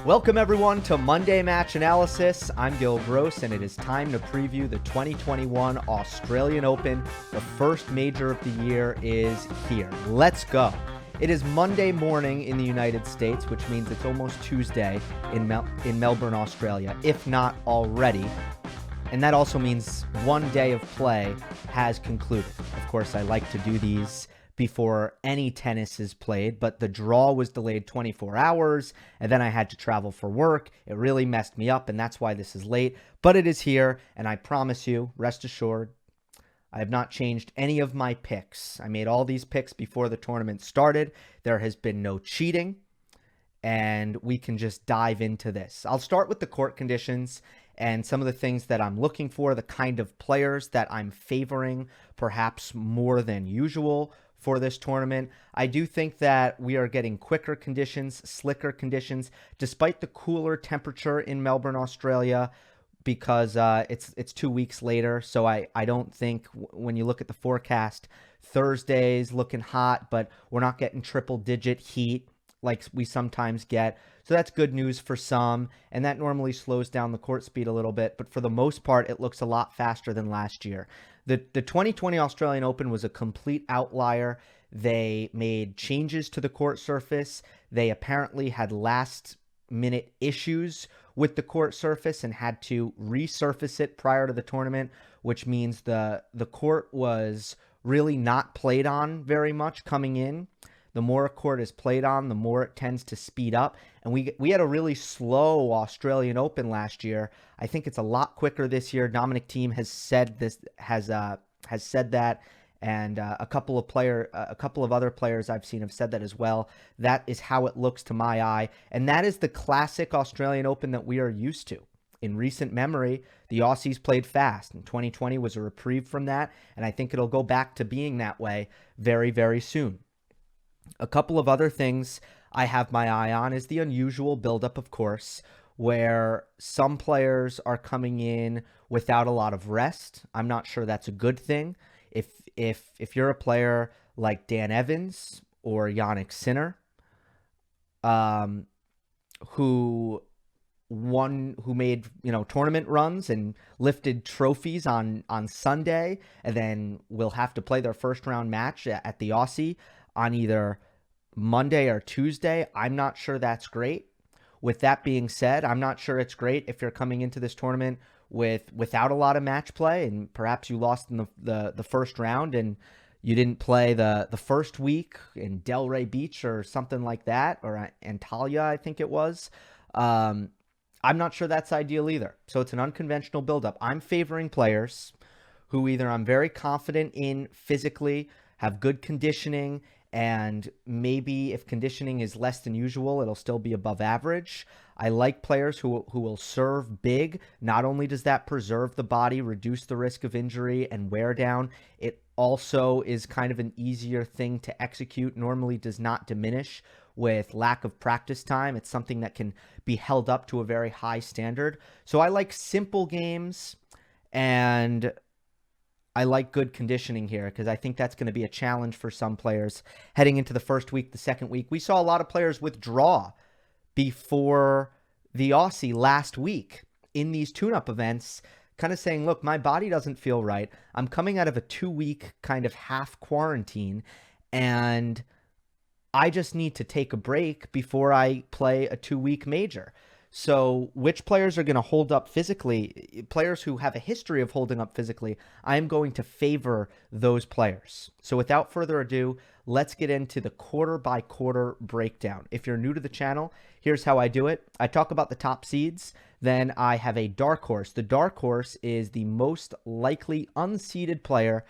Welcome everyone to Monday Match Analysis. I'm Gill Gross, and it is time to preview the 2021 Australian Open. The first major of the year is here. Let's go. It is Monday morning in the United States, which means it's almost Tuesday in Melbourne, Australia, if not already. And that also means one day of play has concluded. Of course, I like to do these before any tennis is played, but the draw was delayed 24 hours, and then I had to travel for work. It really messed me up, and that's why this is late. But it is here, and I promise you, rest assured, I have not changed any of my picks. I made all these picks before the tournament started. There has been no cheating, and we can just dive into this. I'll start with the court conditions and some of the things that I'm looking for, the kind of players that I'm favoring perhaps more than usual for this tournament. I do think that we are getting quicker conditions, slicker conditions, despite the cooler temperature in Melbourne, Australia, because it's 2 weeks later. So I don't think when you look at the forecast, Thursday's looking hot, but we're not getting triple-digit heat like we sometimes get. So that's good news for some, and that normally slows down the court speed a little bit, but for the most part, it looks a lot faster than last year. The 2020 Australian Open was a complete outlier. They made changes to the court surface. They apparently had last-minute issues with the court surface and had to resurface it prior to the tournament, which means the court was really not played on very much coming in. The more a court is played on, the more it tends to speed up. And we had a really slow Australian Open last year. I think it's a lot quicker this year. Dominic Thiem has said this, has said that, and a couple of other players I've seen have said that as well. That is how it looks to my eye, and that is the classic Australian Open that we are used to. In recent memory, the Aussies played fast, and 2020 was a reprieve from that, and I think it'll go back to being that way very, very soon. A couple of other things I have my eye on is the unusual buildup, of course, where some players are coming in without a lot of rest. I'm not sure that's a good thing. If you're a player like Dan Evans or Jannik Sinner, who made tournament runs and lifted trophies on Sunday, and then will have to play their first round match at the Aussie on either Monday or Tuesday, I'm not sure that's great. With that being said, I'm not sure it's great if you're coming into this tournament without a lot of match play, and perhaps you lost in the first round and you didn't play the first week in Delray Beach or something like that, or Antalya, I think it was. I'm not sure that's ideal either. So it's an unconventional buildup. I'm favoring players who either I'm very confident in physically, have good conditioning, and maybe if conditioning is less than usual, it'll still be above average. I like players who will serve big. Not only does that preserve the body, reduce the risk of injury and wear down, it also is kind of an easier thing to execute, normally does not diminish with lack of practice time. It's something that can be held up to a very high standard. So I like simple games, and I like good conditioning here because I think that's going to be a challenge for some players heading into the first week, the second week. We saw a lot of players withdraw before the Aussie last week in these tune-up events, kind of saying, look, my body doesn't feel right. I'm coming out of a 2-week kind of half quarantine, and I just need to take a break before I play a 2-week major. So which players are going to hold up physically? Players who have a history of holding up physically, I'm going to favor those players. So without further ado, let's get into the quarter-by-quarter breakdown. If you're new to the channel, here's how I do it. I talk about the top seeds, then I have a dark horse. The dark horse is the most likely unseeded player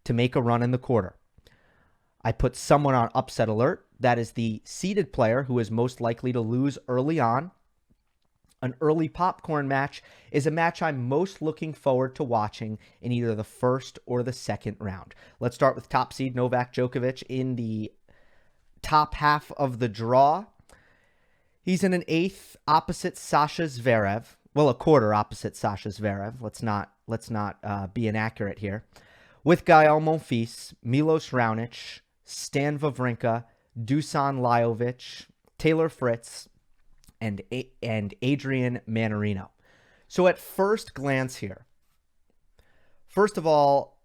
to make a run in the quarter. I put someone on upset alert. That is the seeded player who is most likely to lose early on. An early popcorn match is a match I'm most looking forward to watching in either the first or the second round. Let's start with top seed Novak Djokovic in the top half of the draw. He's in an eighth opposite Sasha Zverev. Well, a quarter opposite Sasha Zverev. Let's not be inaccurate here. With Gael Monfils, Milos Raonic, Stan Wawrinka, Dusan Lajovic, Taylor Fritz, and Adrian Mannarino. So at first glance here, first of all,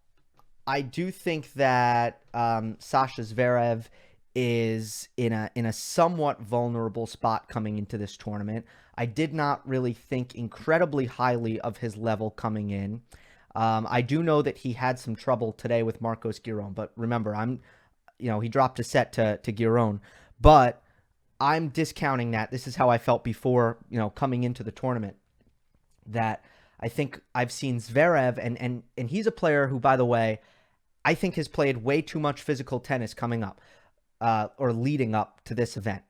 I do think that Sasha Zverev is in a somewhat vulnerable spot coming into this tournament. I did not really think incredibly highly of his level coming in. I do know that he had some trouble today with Marcos Giron, but remember, he dropped a set to Giron, but I'm discounting that. This is how I felt before, coming into the tournament, that I think I've seen Zverev, and he's a player who, by the way, I think has played way too much physical tennis coming up or leading up to this event.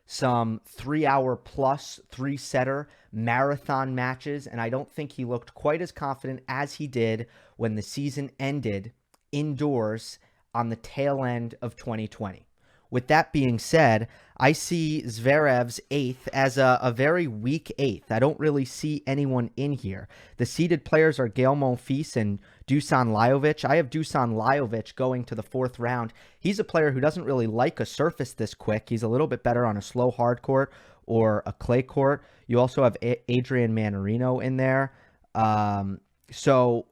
Some 3-hour plus 3-setter marathon matches, and I don't think he looked quite as confident as he did when the season ended indoors on the tail end of 2020. With that being said, I see Zverev's eighth as a very weak eighth. I don't really see anyone in here. The seeded players are Gael Monfils and Dusan Lajovic. I have Dusan Lajovic going to the fourth round. He's a player who doesn't really like a surface this quick. He's a little bit better on a slow hard court or a clay court. You also have Adrian Mannarino in there. So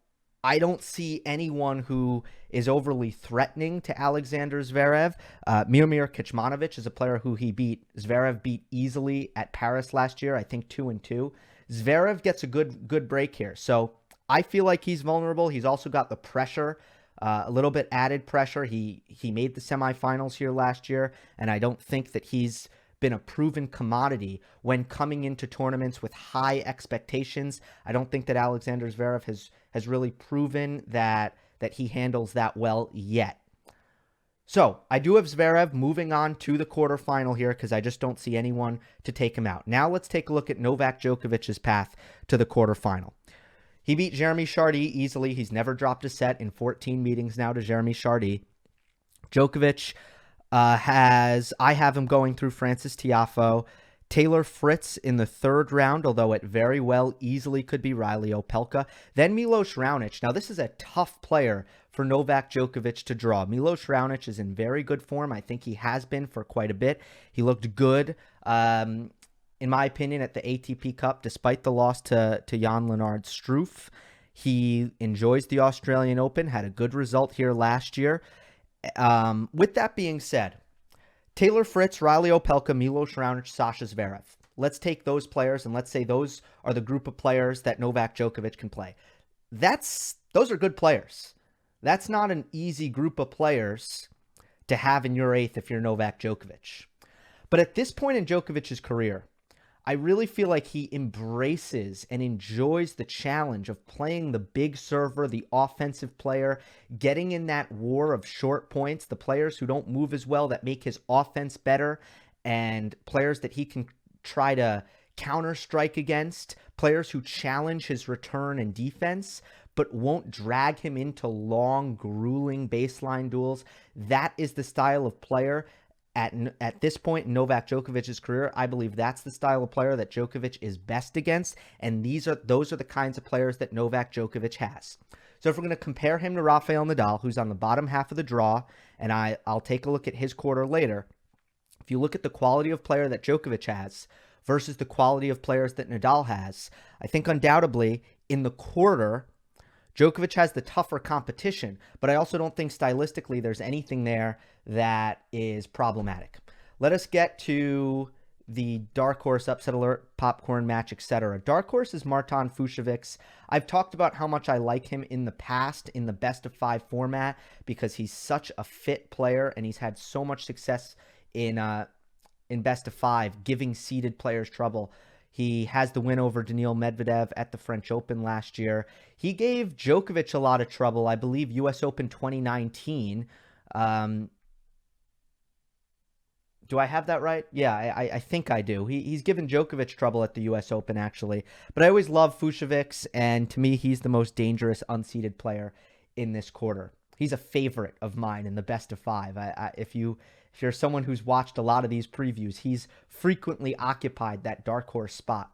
I don't see anyone who is overly threatening to Alexander Zverev. Miomir Kecmanovic is a player who Zverev beat easily at Paris last year, I think 2-2. Zverev gets a good break here. So I feel like he's vulnerable. He's also got the pressure, a little bit added pressure. He made the semifinals here last year, and I don't think that he's been a proven commodity when coming into tournaments with high expectations. I don't think that Alexander Zverev has really proven that he handles that well yet. So I do have Zverev moving on to the quarterfinal here because I just don't see anyone to take him out. Now let's take a look at Novak Djokovic's path to the quarterfinal. He beat Jeremy Chardy easily. He's never dropped a set in 14 meetings now to Jeremy Chardy. Djokovic I have him going through Francis Tiafoe, Taylor Fritz in the third round, although it very well easily could be Riley Opelka. Then Milos Raonic. Now, this is a tough player for Novak Djokovic to draw. Milos Raonic is in very good form. I think he has been for quite a bit. He looked good, in my opinion, at the ATP Cup, despite the loss to Jan-Lennard Struff. He enjoys the Australian Open, had a good result here last year. With that being said, Taylor Fritz, Riley Opelka, Milos Raonic, Sasha Zverev. Let's take those players and let's say those are the group of players that Novak Djokovic can play. Those are good players. That's not an easy group of players to have in your eighth if you're Novak Djokovic. But at this point in Djokovic's career, I really feel like he embraces and enjoys the challenge of playing the big server, the offensive player, getting in that war of short points, the players who don't move as well that make his offense better, and players that he can try to counter-strike against, players who challenge his return and defense, but won't drag him into long, grueling baseline duels. That is the style of player. At this point in Novak Djokovic's career, I believe that's the style of player that Djokovic is best against, and those are the kinds of players that Novak Djokovic has. So if we're going to compare him to Rafael Nadal, who's on the bottom half of the draw, and I'll take a look at his quarter later, if you look at the quality of player that Djokovic has versus the quality of players that Nadal has, I think undoubtedly in the quarter, Djokovic has the tougher competition, but I also don't think stylistically there's anything there that is problematic. Let us get to the dark horse, upset alert, popcorn match, etc. Dark horse is Marton Fucsovics. I've talked about how much I like him in the past in the best of 5 format because he's such a fit player and he's had so much success in best of 5, giving seeded players trouble. He has the win over Daniil Medvedev at the French Open last year. He gave Djokovic a lot of trouble, I believe, US Open 2019. Do I have that right? Yeah, I think I do. He's given Djokovic trouble at the US Open, actually. But I always love Fucsovics, and to me, he's the most dangerous unseeded player in this quarter. He's a favorite of mine in the best of 5. If you're someone who's watched a lot of these previews, he's frequently occupied that dark horse spot.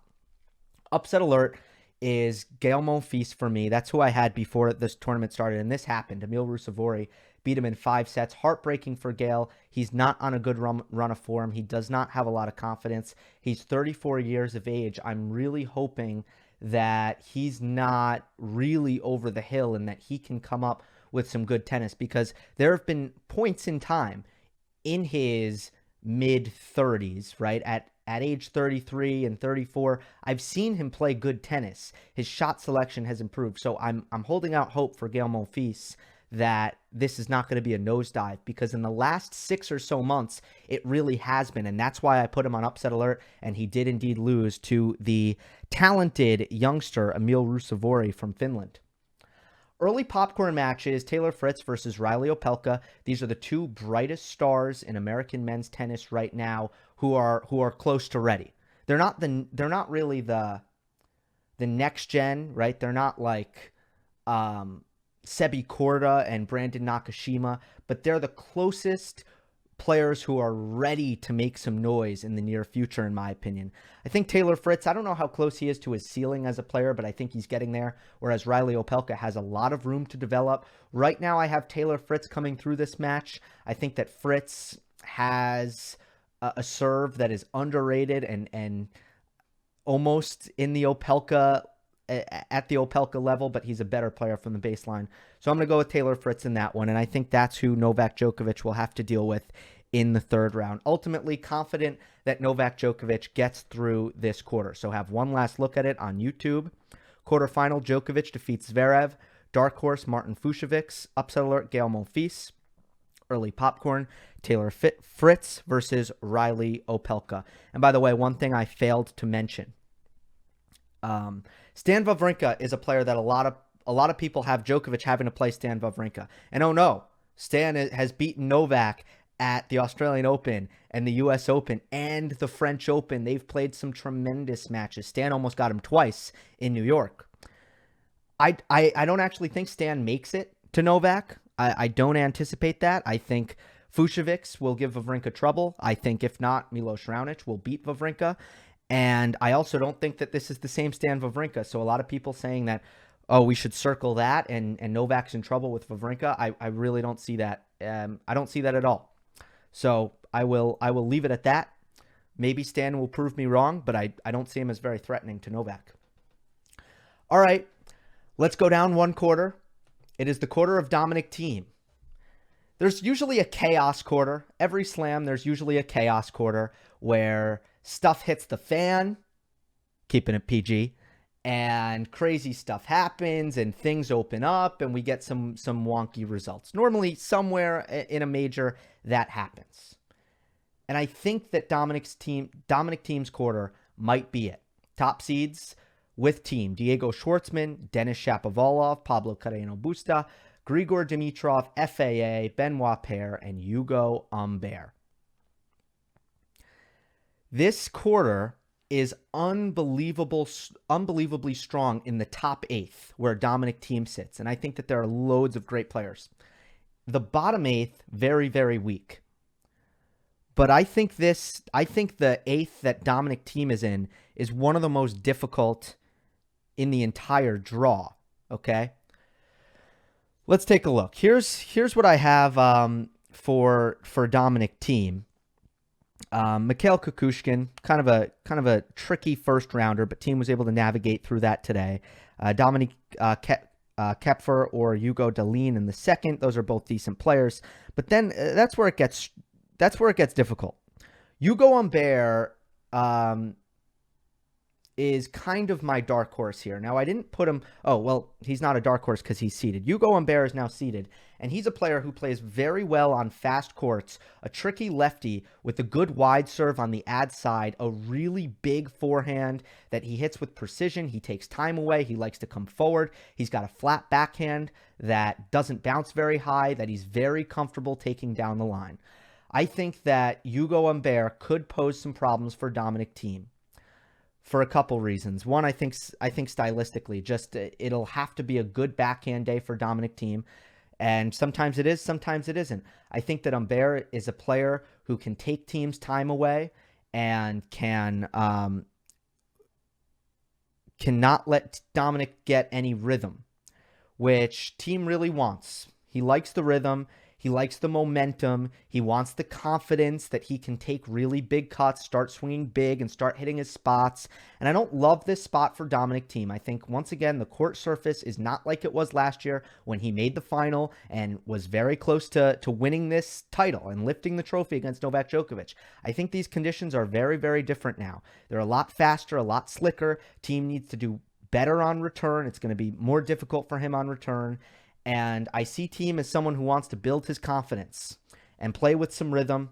Upset alert is Gael Monfils for me. That's who I had before this tournament started, and this happened. Emil Ruusuvuori beat him in 5 sets. Heartbreaking for Gill. He's not on a good run of form. He does not have a lot of confidence. He's 34 years of age. I'm really hoping that he's not really over the hill and that he can come up with some good tennis, because there have been points in time in his mid-30s, right, at age 33 and 34, I've seen him play good tennis. His shot selection has improved. So I'm holding out hope for Gael Monfils that this is not going to be a nosedive, because in the last 6 or so months, it really has been. And that's why I put him on upset alert. And he did indeed lose to the talented youngster, Emil Ruusuvuori from Finland. Early popcorn matches, Taylor Fritz versus Riley Opelka. These are the two brightest stars in American men's tennis right now who are close to ready. They're not really the next gen, right? They're not like Sebi Korda and Brandon Nakashima, but they're the closest players who are ready to make some noise in the near future, in my opinion. I think Taylor Fritz, I don't know how close he is to his ceiling as a player, but I think he's getting there, whereas Riley Opelka has a lot of room to develop. Right now, I have Taylor Fritz coming through this match. I think that Fritz has a serve that is underrated and almost in the Opelka, at the Opelka level, but he's a better player from the baseline. So I'm going to go with Taylor Fritz in that one, and I think that's who Novak Djokovic will have to deal with in the third round. Ultimately, confident that Novak Djokovic gets through this quarter. So have one last look at it on YouTube. Quarterfinal, Djokovic defeats Zverev. Dark horse, Martin Fucsovics. Upset alert, Gael Monfils. Early popcorn, Taylor Fritz versus Riley Opelka. And by the way, one thing I failed to mention. Stan Wawrinka is a player that a lot of people have Djokovic having to play Stan Wawrinka. And oh no, Stan has beaten Novak at the Australian Open and the US Open and the French Open. They've played some tremendous matches. Stan almost got him twice in New York. I don't actually think Stan makes it to Novak. I don't anticipate that. I think Fucsovics will give Wawrinka trouble. I think if not, Milos Raonic will beat Wawrinka. And I also don't think that this is the same Stan Wawrinka. So a lot of people saying that, oh, we should circle that and Novak's in trouble with Wawrinka. I really don't see that. I don't see that at all. So I will leave it at that. Maybe Stan will prove me wrong, but I don't see him as very threatening to Novak. All right, let's go down one quarter. It is the quarter of Dominic Thiem. There's usually a chaos quarter. Every slam, there's usually a chaos quarter where stuff hits the fan, keeping it PG, and crazy stuff happens and things open up and we get some wonky results. Normally, somewhere in a major, that happens. And I think that Dominic Thiem's quarter might be it. Top seeds with Thiem: Diego Schwartzman, Denis Shapovalov, Pablo Carreno Busta, Grigor Dimitrov, FAA, Benoit Paire, and Hugo Humbert. This quarter is unbelievably strong in the top 8th, where Dominic Thiem sits. And I think that there are loads of great players. The bottom 8th, very, very weak. But I think the 8th that Dominic Thiem is in is one of the most difficult in the entire draw. Okay? Let's take a look. Here's what I have for Dominic Thiem. Mikhail Kukushkin, kind of a tricky first rounder, but Thiem was able to navigate through that today. Dominic Kepfer or Hugo Dellin in the second. Those are both decent players, but then that's where it gets difficult. Hugo Humbert is kind of my dark horse here. Now, I didn't put him... Oh, well, he's not a dark horse because he's seeded. Hugo Humbert is now seeded, and he's a player who plays very well on fast courts, a tricky lefty with a good wide serve on the ad side, a really big forehand that he hits with precision. He takes time away. He likes to come forward. He's got a flat backhand that doesn't bounce very high, that he's very comfortable taking down the line. I think that Hugo Humbert could pose some problems for Dominic Thiem, for a couple reasons. One, I think stylistically, just it'll have to be a good backhand day for Dominic Thiem, and sometimes it is, sometimes it isn't. I think that Humbert is a player who can take Thiem's time away and cannot let Dominic get any rhythm, which Thiem really wants. He likes the rhythm. He likes the momentum. He wants the confidence that he can take really big cuts, start swinging big, and start hitting his spots. And I don't love this spot for Dominic Thiem. I think, once again, the court surface is not like it was last year when he made the final and was very close to winning this title and lifting the trophy against Novak Djokovic. I think these conditions are very, very different now. They're a lot faster, a lot slicker. Thiem needs to do better on return. It's going to be more difficult for him on return. And I see Thiem as someone who wants to build his confidence and play with some rhythm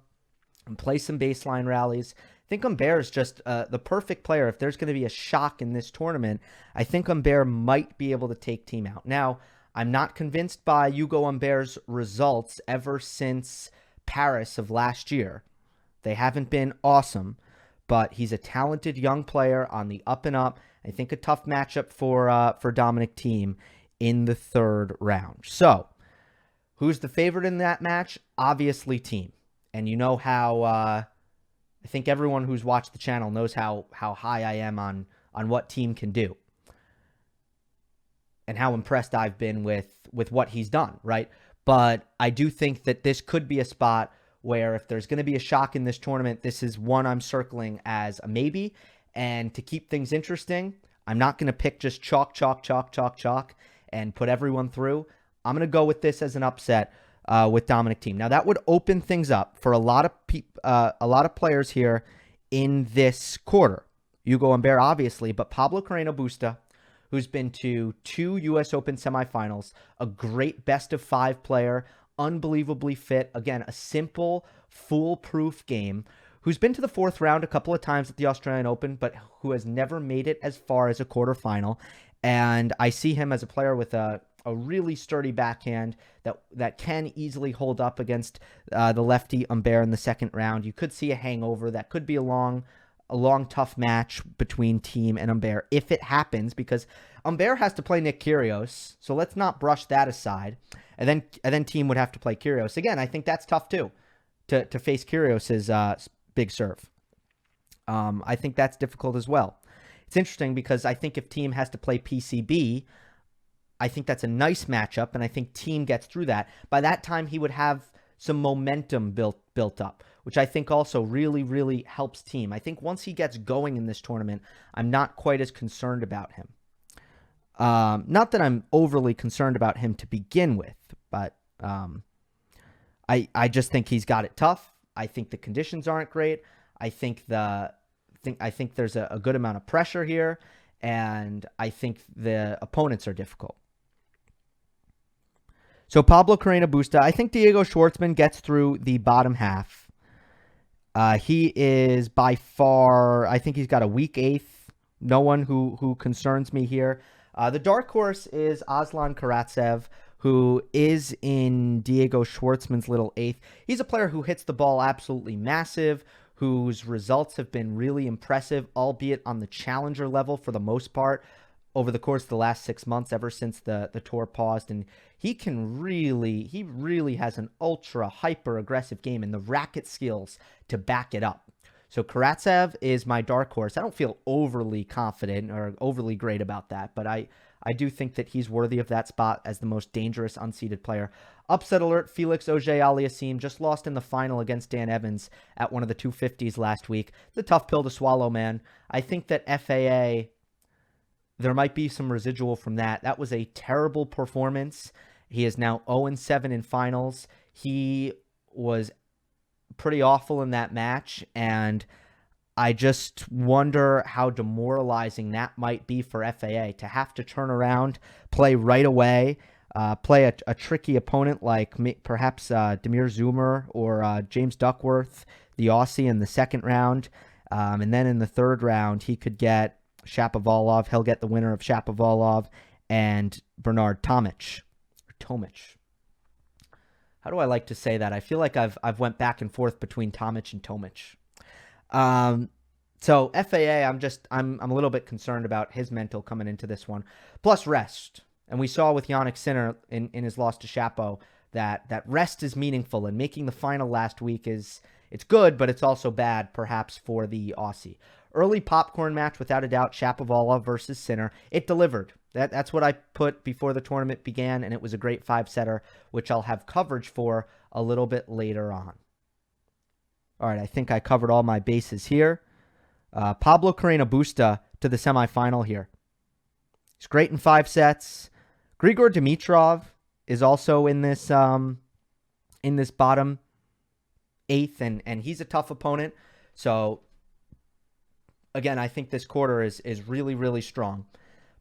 and play some baseline rallies. I think Humbert is just the perfect player. If there's going to be a shock in this tournament, I think Humbert might be able to take Thiem out. Now, I'm not convinced by Hugo Humbert's results ever since Paris of last year. They haven't been awesome, but he's a talented young player on the up and up. I think a tough matchup for Dominic Thiem in the third round. So, who's the favorite in that match? Obviously Thiem. And you know how I think everyone who's watched the channel knows how high I am on what Thiem can do and how impressed I've been with what he's done, right? But I do think that this could be a spot where if there's going to be a shock in this tournament, this is one I'm circling as a maybe. And to keep things interesting, I'm not going to pick just chalk and put everyone through. I'm going to go with this as an upset with Dominic Thiem. Now, that would open things up for a lot of players here in this quarter. Hugo Humbert, obviously, but Pablo Carreno Busta, who's been to 2 U.S. Open semifinals, a great best-of-5 player, unbelievably fit. Again, a simple, foolproof game, who's been to the 4th round a couple of times at the Australian Open, but who has never made it as far as a quarterfinal. And I see him as a player with a really sturdy backhand that can easily hold up against the lefty Humbert in the 2nd round. You could see a hangover. That could be a long, tough match between Thiem and Humbert if it happens, because Humbert has to play Nick Kyrgios, so let's not brush that aside. And then Thiem would have to play Kyrgios. Again, I think that's tough too, to face Kyrgios' big serve. I think that's difficult as well. It's interesting because I think if Thiem has to play PCB, I think that's a nice matchup, and I think Thiem gets through that. By that time, he would have some momentum built up, which I think also really, really helps Thiem. I think once he gets going in this tournament, I'm not quite as concerned about him. Not that I'm overly concerned about him to begin with, but I just think he's got it tough. I think the conditions aren't great. I think there's a good amount of pressure here, and I think the opponents are difficult. So Pablo Carreno Busta, I think Diego Schwartzman gets through the bottom half. He is by far, I think he's got a weak 8th. No one who concerns me here. The dark horse is Aslan Karatsev, who is in Diego Schwartzman's little 8th. He's a player who hits the ball absolutely massive, whose results have been really impressive, albeit on the challenger level for the most part over the course of the last 6 months, ever since the tour paused. And he really has an ultra hyper aggressive game and the racket skills to back it up. So Karatsev is my dark horse. I don't feel overly confident or overly great about that, but I do think that he's worthy of that spot as the most dangerous unseeded player. Upset alert, Felix Auger-Aliassime just lost in the final against Dan Evans at one of the 250s last week. It's a tough pill to swallow, man. I think that FAA, there might be some residual from that. That was a terrible performance. He is now 0-7 in finals. He was pretty awful in that match, and I just wonder how demoralizing that might be for FAA to have to turn around, play right away, play a tricky opponent like perhaps Demir Zoomer or James Duckworth, the Aussie, in the 2nd round. And then in the 3rd round, he could get Shapovalov. He'll get the winner of Shapovalov and Bernard Tomic. How do I like to say that? I feel like I've went back and forth between Tomic and Tomic. So FAA, I'm a little bit concerned about his mental coming into this one. Plus rest. And we saw with Jannik Sinner in his loss to Shapo that rest is meaningful, and making the final last week it's good, but it's also bad perhaps for the Aussie. Early popcorn match, without a doubt, Shapovalov versus Sinner. It delivered. That's what I put before the tournament began, and it was a great 5-setter, which I'll have coverage for a little bit later on. All right, I think I covered all my bases here. Pablo Carreno Busta to the semifinal here. He's great in 5 sets. Grigor Dimitrov is also in this bottom 8th, and he's a tough opponent. So, again, I think this quarter is really, really strong.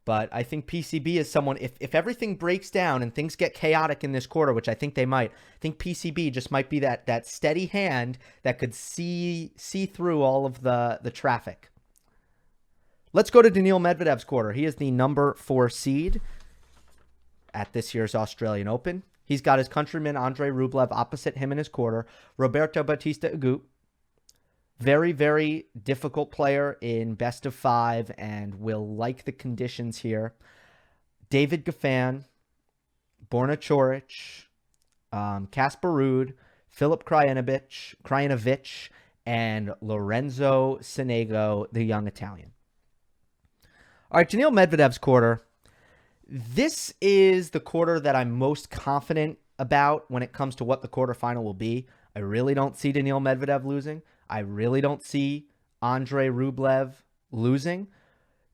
But I think PCB is someone, if everything breaks down and things get chaotic in this quarter, which I think they might, I think PCB just might be that steady hand that could see through all of the traffic. Let's go to Daniil Medvedev's quarter. He is the number 4 seed at this year's Australian Open. He's got his countryman Andrey Rublev opposite him in his quarter. Roberto Bautista Agut. Very, very difficult player in best of 5 and will like the conditions here. David Goffin, Borna Coric, Casper Ruud, Filip Krajinovic, and Lorenzo Sonego, the young Italian. All right, Daniil Medvedev's quarter. This is the quarter that I'm most confident about when it comes to what the quarterfinal will be. I really don't see Daniil Medvedev losing. I really don't see Andrey Rublev losing.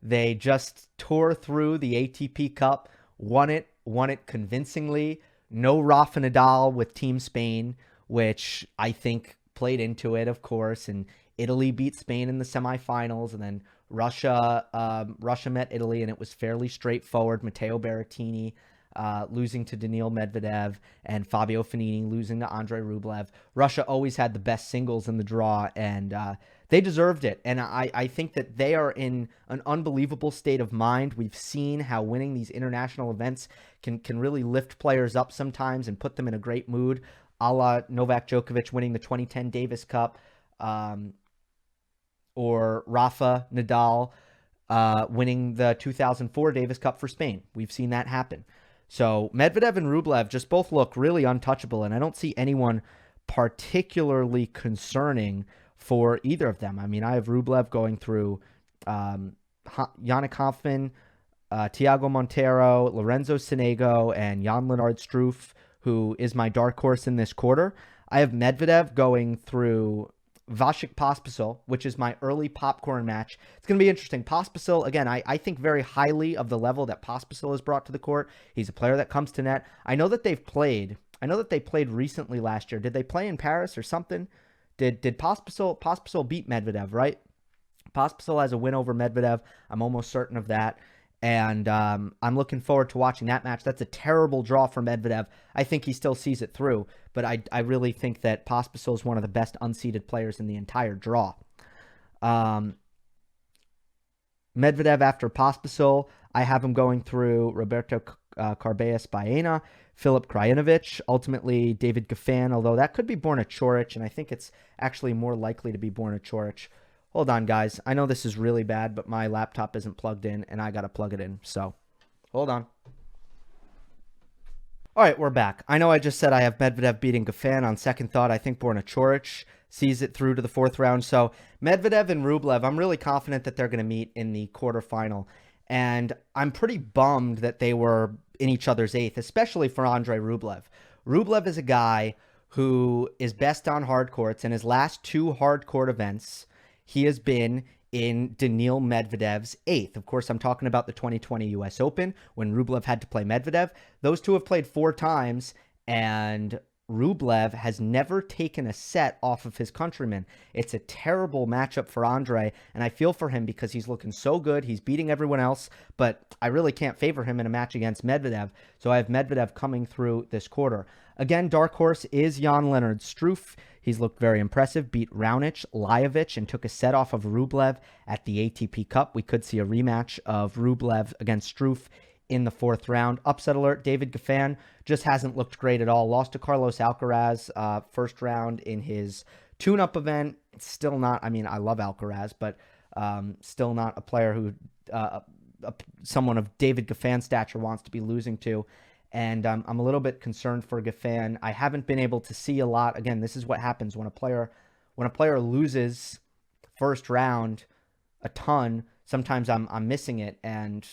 They just tore through the ATP Cup, won it convincingly. No Rafa Nadal with Team Spain, which I think played into it, of course. And Italy beat Spain in the semifinals, and then Russia met Italy, and it was fairly straightforward. Matteo Berrettini losing to Daniil Medvedev, and Fabio Fognini losing to Andrey Rublev. Russia always had the best singles in the draw, and they deserved it. And I think that they are in an unbelievable state of mind. We've seen how winning these international events can really lift players up sometimes and put them in a great mood, a la Novak Djokovic winning the 2010 Davis Cup, or Rafa Nadal winning the 2004 Davis Cup for Spain. We've seen that happen. So Medvedev and Rublev just both look really untouchable, and I don't see anyone particularly concerning for either of them. I mean, I have Rublev going through Yannick Hanfmann, Thiago Monteiro, Lorenzo Sonego, and Jan-Lennard Struff, who is my dark horse in this quarter. I have Medvedev going through Vasek Pospisil, which is my early popcorn match. It's going to be interesting. Pospisil, again, I think very highly of the level that Pospisil has brought to the court. He's a player that comes to net. I know that they played recently last year. Did they play in Paris or something? Did Pospisil beat Medvedev, right? Pospisil has a win over Medvedev. I'm almost certain of that. And I'm looking forward to watching that match. That's a terrible draw for Medvedev. I think he still sees it through, but I really think that Pospisil is one of the best unseeded players in the entire draw. Medvedev after Pospisil, I have him going through Roberto Carballes Baena, Filip Krajinovic, ultimately David Goffin, although that could be Borna Coric, and I think it's actually more likely to be Borna Coric. Hold on, guys. I know this is really bad, but my laptop isn't plugged in, and I got to plug it in. So, hold on. All right, we're back. I know I just said I have Medvedev beating Goffin. On second thought, I think Borna Coric sees it through to the 4th round. So, Medvedev and Rublev, I'm really confident that they're going to meet in the quarterfinal. And I'm pretty bummed that they were in each other's 8th, especially for Andrey Rublev. Rublev is a guy who is best on hard courts. In his last 2 hard court events, he has been in Daniil Medvedev's 8th. Of course, I'm talking about the 2020 U.S. Open when Rublev had to play Medvedev. Those two have played 4 times, and Rublev has never taken a set off of his countryman. It's a terrible matchup for Andrey, and I feel for him because he's looking so good. He's beating everyone else, but I really can't favor him in a match against Medvedev, so I have Medvedev coming through this quarter. Again, dark horse is Jan-Lennard Struff. He's looked very impressive, beat Raonic, Lajovic, and took a set off of Rublev at the ATP Cup. We could see a rematch of Rublev against Struff in the 4th round. Upset alert, David Goffin just hasn't looked great at all. Lost to Carlos Alcaraz first round in his tune-up event. It's still not, I mean, I love Alcaraz, but still not a player who someone of David Goffin's stature wants to be losing to. And I'm a little bit concerned for Goffin. I haven't been able to see a lot. Again, this is what happens when a player loses first round a ton. Sometimes I'm missing it, and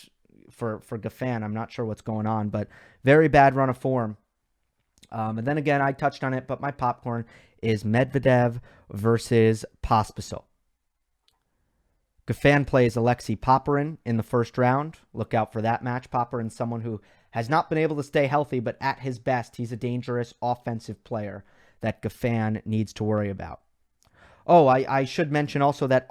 for Goffin. I'm not sure what's going on, but very bad run of form. And then again, I touched on it, but my popcorn is Medvedev versus Pospisil. Goffin plays Alexei Popyrin in the first round. Look out for that match. Popyrin's someone who has not been able to stay healthy, but at his best, he's a dangerous offensive player that Goffin needs to worry about. Oh, I should mention also that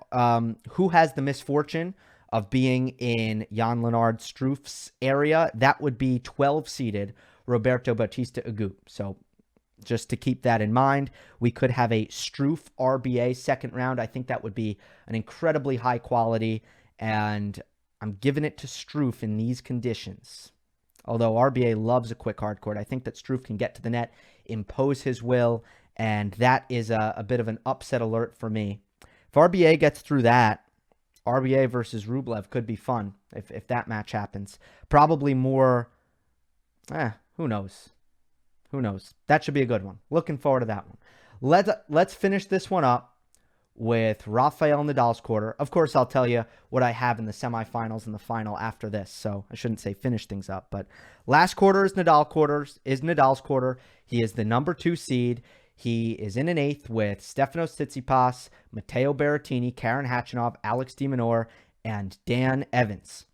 who has the misfortune of being in Jan-Lennard Struff's area? That would be 12-seeded Roberto Bautista Agut. So just to keep that in mind, we could have a Struff RBA second round. I think that would be an incredibly high quality, and I'm giving it to Struff in these conditions. Although RBA loves a quick hard court, I think that Struff can get to the net, impose his will, and that is a bit of an upset alert for me. If RBA gets through that, RBA versus Rublev could be fun if that match happens. Probably more, who knows? Who knows? That should be a good one. Looking forward to that one. Let's finish this one up with Rafael Nadal's quarter. Of course, I'll tell you what I have in the semifinals and the final after this, so I shouldn't say finish things up. But last quarter is Nadal's quarter. He is the number 2 seed. He is in an 8th with Stefanos Tsitsipas, Matteo Berrettini, Karen Khachanov, Alex de Minaur, and Dan Evans.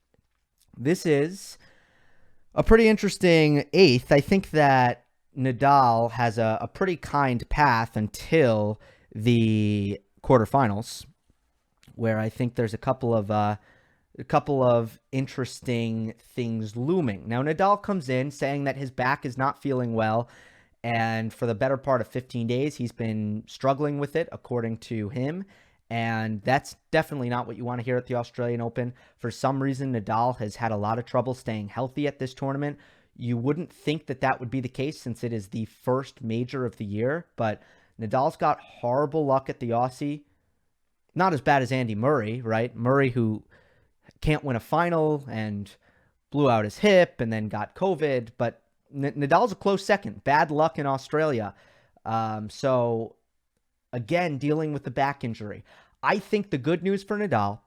This is a pretty interesting 8th. I think that Nadal has a pretty kind path until the quarterfinals, where I think there's a couple of interesting things looming. Now, Nadal comes in saying that his back is not feeling well, and for the better part of 15 days, he's been struggling with it, according to him. And that's definitely not what you want to hear at the Australian Open. For some reason, Nadal has had a lot of trouble staying healthy at this tournament. You wouldn't think that that would be the case since it is the first major of the year, but Nadal's got horrible luck at the Aussie. Not as bad as Andy Murray, right? Murray, who can't win a final and blew out his hip and then got COVID, but Nadal's a close second. Bad luck in Australia. So, again, dealing with the back injury. I think the good news for Nadal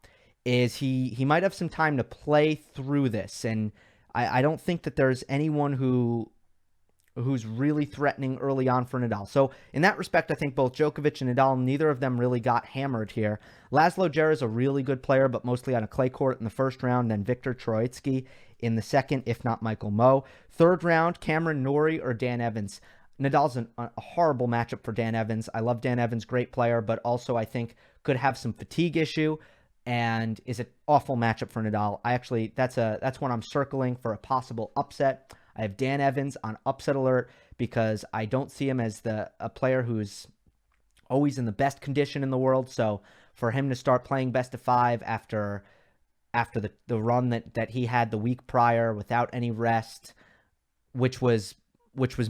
is he might have some time to play through this, and I don't think that there's anyone who's really threatening early on for Nadal. So in that respect, I think both Djokovic and Nadal, neither of them really got hammered here. Laszlo Djere is a really good player, but mostly on a clay court in the first round, then Viktor Troicki in the second, if not Michael Mmoh. Third round, Cameron Norrie or Dan Evans. Nadal's a horrible matchup for Dan Evans. I love Dan Evans, great player, but also I think could have some fatigue issue and is an awful matchup for Nadal. That's one I'm circling for a possible upset. I have Dan Evans on upset alert because I don't see him as a player who's always in the best condition in the world. So for him to start playing best of 5 after the run that he had the week prior without any rest, which was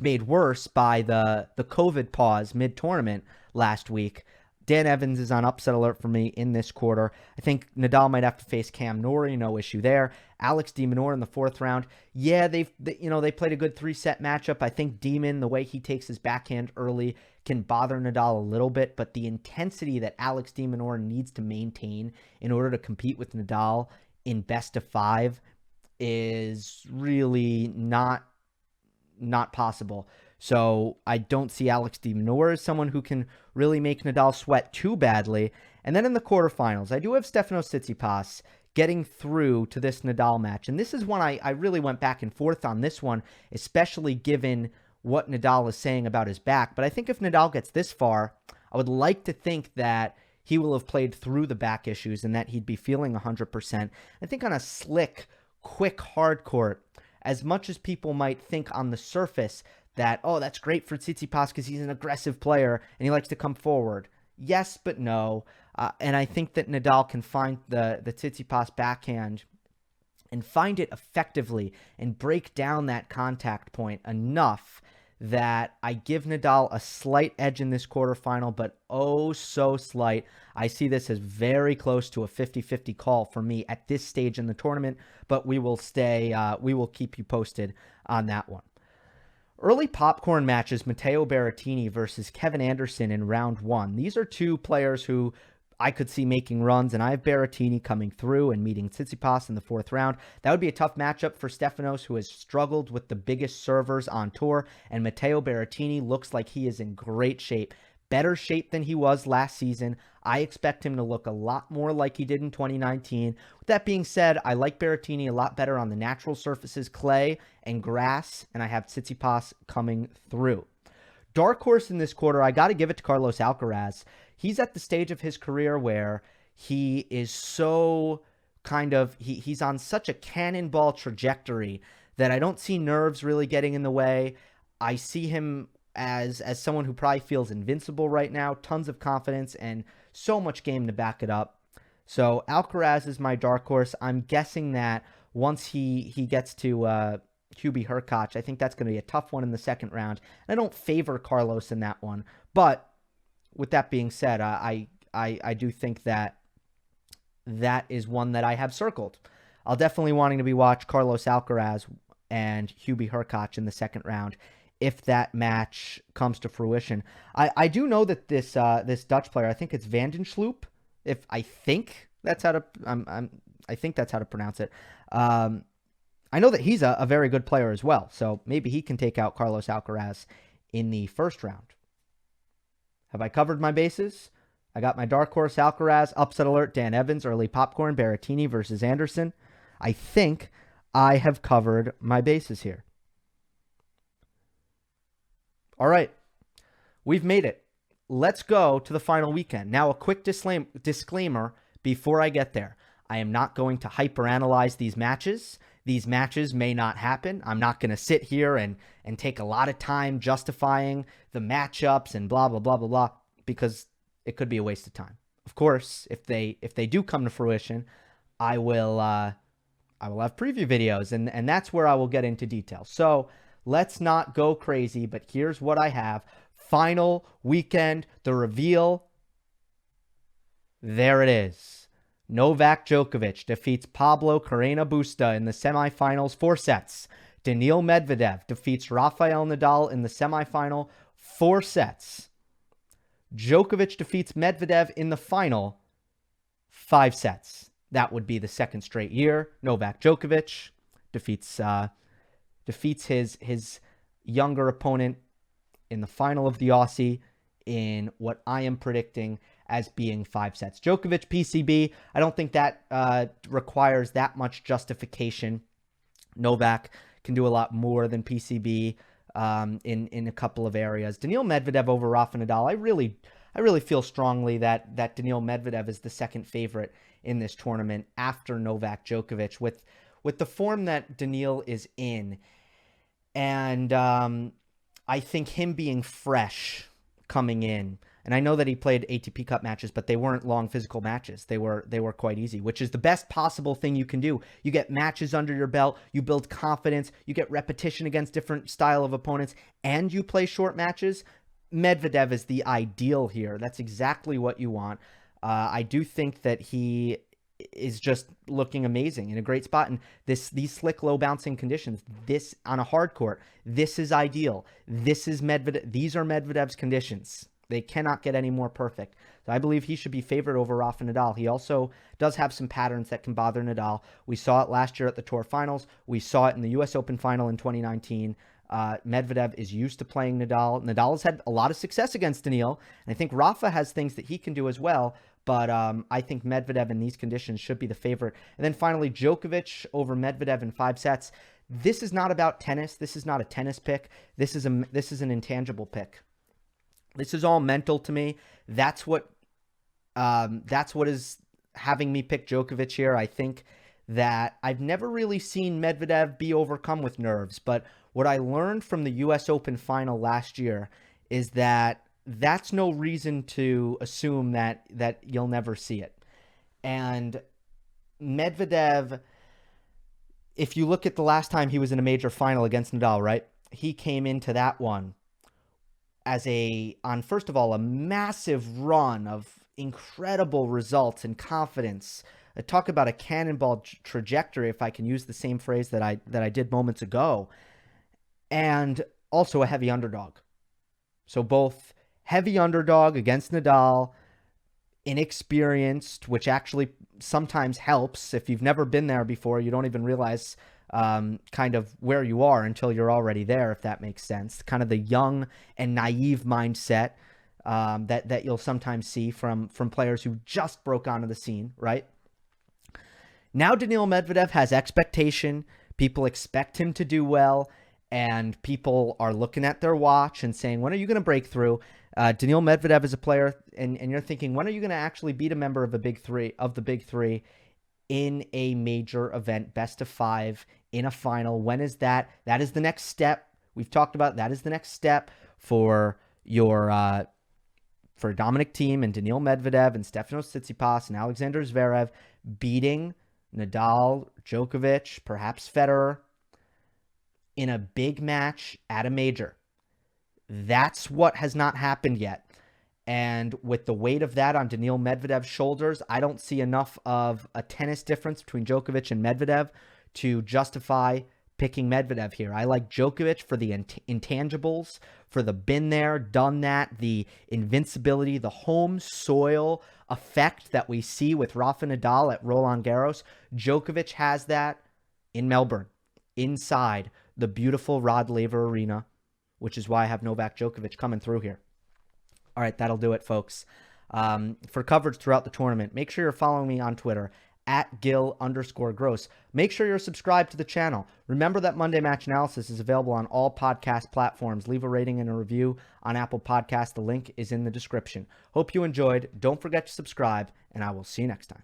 made worse by the COVID pause mid-tournament last week, Dan Evans is on upset alert for me in this quarter. I think Nadal might have to face Cam Norrie, no issue there. Alex de Minaur in the 4th round. Yeah, they played a good 3-set matchup. I think Demon, the way he takes his backhand early, can bother Nadal a little bit, but the intensity that Alex de Minaur needs to maintain in order to compete with Nadal in best of 5 is really not possible. So I don't see Alex de Minaur as someone who can really make Nadal sweat too badly. And then in the quarterfinals, I do have Stefanos Tsitsipas getting through to this Nadal match. And this is one I really went back and forth on this one, especially given what Nadal is saying about his back. But I think if Nadal gets this far, I would like to think that he will have played through the back issues and that he'd be feeling 100%. I think on a slick, quick hard court, as much as people might think on the surface that, oh, that's great for Tsitsipas because he's an aggressive player and he likes to come forward. Yes, but no. And I think that Nadal can find the Tsitsipas backhand and find it effectively and break down that contact point enough that I give Nadal a slight edge in this quarterfinal, but oh so slight. I see this as very close to a 50-50 call for me at this stage in the tournament, but we will keep you posted on that one. Early popcorn matches, Matteo Berrettini versus Kevin Anderson in round 1. These are two players who I could see making runs, and I have Berrettini coming through and meeting Tsitsipas in the 4th round. That would be a tough matchup for Stefanos, who has struggled with the biggest servers on tour, and Matteo Berrettini looks like he is in great shape. Better shape than he was last season. I expect him to look a lot more like he did in 2019. With that being said, I like Berrettini a lot better on the natural surfaces, clay and grass, and I have Tsitsipas coming through. Dark horse in this quarter, I got to give it to Carlos Alcaraz. He's at the stage of his career where he is so he's on such a cannonball trajectory that I don't see nerves really getting in the way. I see him as someone who probably feels invincible right now, tons of confidence and so much game to back it up. So Alcaraz is my dark horse. I'm guessing that once he gets to Hubie Hurkacz, I think that's going to be a tough one in the 2nd round. And I don't favor Carlos in that one. But with that being said, I do think that is one that I have circled. I'll definitely wanting to be watch Carlos Alcaraz and Hubie Hurkacz in the 2nd round if that match comes to fruition. I do know that this Dutch player, I think it's Van den Sloot, I think that's how to pronounce it. I know that he's a very good player as well, so maybe he can take out Carlos Alcaraz in the 1st round. Have I covered my bases? I got my dark horse Alcaraz, upset alert, Dan Evans, early popcorn, Berrettini versus Anderson. I think I have covered my bases here. All right, we've made it. Let's go to the final weekend. Now, a quick disclaimer before I get there. I am not going to hyperanalyze these matches. These matches may not happen. I'm not going to sit here and take a lot of time justifying the matchups and blah, blah, blah, blah, blah, because it could be a waste of time. Of course, if they do come to fruition, I will have preview videos, and that's where I will get into detail. So let's not go crazy, but here's what I have. Final weekend, the reveal. There it is. Novak Djokovic defeats Pablo Carreno Busta in the semifinals, 4 sets. Daniil Medvedev defeats Rafael Nadal in the semifinal, 4 sets. Djokovic defeats Medvedev in the final, 5 sets. That would be the 2nd straight year. Novak Djokovic defeats his younger opponent in the final of the Aussie in what I am predicting as being 5 sets. Djokovic PCB, I don't think that requires that much justification. Novak can do a lot more than PCB in a couple of areas. Daniil Medvedev over Rafa Nadal, I really feel strongly that Daniil Medvedev is the 2nd favorite in this tournament after Novak Djokovic with the form that Daniil is in. And I think him being fresh coming in, and I know that he played ATP Cup matches, but they weren't long physical matches. They were quite easy, which is the best possible thing you can do. You get matches under your belt, you build confidence, you get repetition against different style of opponents, and you play short matches. Medvedev is the ideal here. That's exactly what you want. I do think that he is just looking amazing in a great spot. And these slick, low bouncing conditions, this on a hard court, this is ideal. This is Medvedev. These are Medvedev's conditions. They cannot get any more perfect. So I believe he should be favored over Rafa Nadal. He also does have some patterns that can bother Nadal. We saw it last year at the Tour Finals. We saw it in the U.S. Open Final in 2019. Medvedev is used to playing Nadal. Nadal has had a lot of success against Daniil, and I think Rafa has things that he can do as well. But I think Medvedev in these conditions should be the favorite. And then finally, Djokovic over Medvedev in 5 sets. This is not about tennis. This is not a tennis pick. This is an intangible pick. This is all mental to me. That's what is having me pick Djokovic here. I think that I've never really seen Medvedev be overcome with nerves. But what I learned from the U.S. Open final last year is that that's no reason to assume that you'll never see it. And Medvedev, if you look at the last time he was in a major final against Nadal, right? He came into that one on first of all, a massive run of incredible results and confidence. Talk about a cannonball trajectory, if I can use the same phrase that I did moments ago. And also a heavy underdog. So both heavy underdog against Nadal, inexperienced, which actually sometimes helps. If you've never been there before, you don't even realize kind of where you are until you're already there, if that makes sense. Kind of the young and naive mindset that you'll sometimes see from players who just broke onto the scene, right? Now Daniil Medvedev has expectation. People expect him to do well, and people are looking at their watch and saying, when are you going to break through? Daniil Medvedev is a player, and you're thinking, when are you going to actually beat a member of the big three in a major event, best of 5 in a final? When is that? That is the next step. We've talked about that is the next step for your for Dominic Thiem and Daniil Medvedev and Stefanos Tsitsipas and Alexander Zverev beating Nadal, Djokovic, perhaps Federer in a big match at a major. That's what has not happened yet. And with the weight of that on Daniil Medvedev's shoulders, I don't see enough of a tennis difference between Djokovic and Medvedev to justify picking Medvedev here. I like Djokovic for the intangibles, for the been there, done that, the invincibility, the home soil effect that we see with Rafa Nadal at Roland Garros. Djokovic has that in Melbourne, inside the beautiful Rod Laver Arena, which is why I have Novak Djokovic coming through here. All right, that'll do it, folks. For coverage throughout the tournament, make sure you're following me on Twitter at Gill_Gross. Make sure you're subscribed to the channel. Remember that Monday Match Analysis is available on all podcast platforms. Leave a rating and a review on Apple Podcasts. The link is in the description. Hope you enjoyed. Don't forget to subscribe, and I will see you next time.